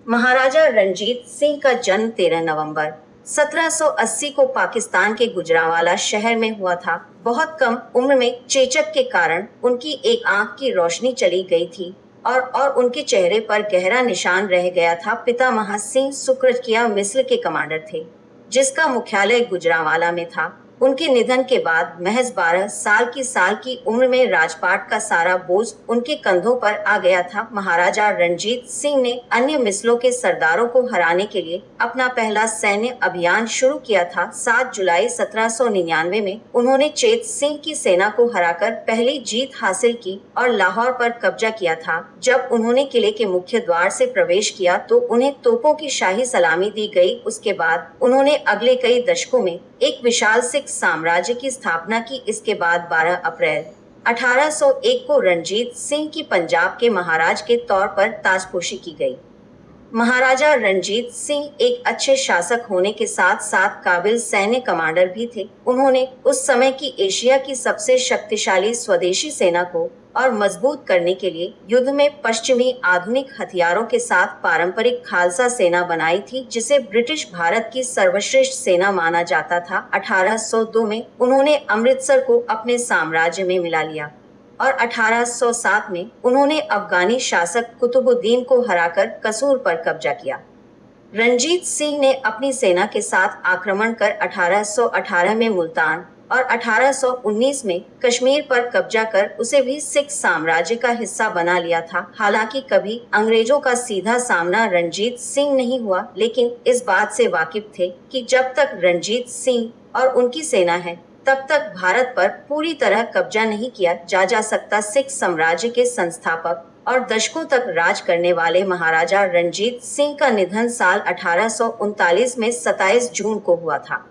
महाराजा रणजीत सिंह का जन्म 13 नवंबर 1780 को पाकिस्तान के गुजरांवाला शहर में हुआ था। बहुत कम उम्र में चेचक के कारण उनकी एक आंख की रोशनी चली गई थी और उनके चेहरे पर गहरा निशान रह गया था। पितामह सिंह सुक्रजकिया मिस्र के कमांडर थे, जिसका मुख्यालय गुजरांवाला में था। उनके निधन के बाद महज 12 साल की उम्र में राजपाट का सारा बोझ उनके कंधों पर आ गया था। महाराजा रणजीत सिंह ने अन्य मिसलों के सरदारों को हराने के लिए अपना पहला सैन्य अभियान शुरू किया था। 7 जुलाई 1799 में उन्होंने चेत सिंह की सेना को हराकर पहली जीत हासिल की और लाहौर पर कब्जा किया था। जब उन्होंने किले के मुख्य द्वार से प्रवेश किया तो उन्हें तोपों की शाही सलामी दी गई। उसके बाद उन्होंने अगले कई दशकों में एक विशाल सिख साम्राज्य की स्थापना की। इसके बाद 12 अप्रैल 1801 को रणजीत सिंह की पंजाब के महाराज के तौर पर ताजपोशी की गई। महाराजा रणजीत सिंह एक अच्छे शासक होने के साथ साथ काबिल सैन्य कमांडर भी थे। उन्होंने उस समय की एशिया की सबसे शक्तिशाली स्वदेशी सेना को और मजबूत करने के लिए युद्ध में पश्चिमी आधुनिक हथियारों के साथ पारंपरिक खालसा सेना बनाई थी, जिसे ब्रिटिश भारत की सर्वश्रेष्ठ सेना माना जाता था। 1802 में उन्होंने अमृतसर को अपने साम्राज्य में मिला लिया और 1807 में उन्होंने अफगानी शासक कुतुबुद्दीन को हराकर कसूर पर कब्जा किया। रणजीत सिंह ने अपनी सेना के साथ आक्रमण कर 1818 में मुल्तान और 1819 में कश्मीर पर कब्जा कर उसे भी सिख साम्राज्य का हिस्सा बना लिया था। हालांकि कभी अंग्रेजों का सीधा सामना रणजीत सिंह नहीं हुआ, लेकिन इस बात से वाकिफ थे कि जब तक रणजीत सिंह और उनकी सेना है तब तक भारत पर पूरी तरह कब्जा नहीं किया जा सकता। सिख साम्राज्य के संस्थापक और दशकों तक राज करने वाले महाराजा रणजीत सिंह का निधन साल 1839 में 27 जून को हुआ था।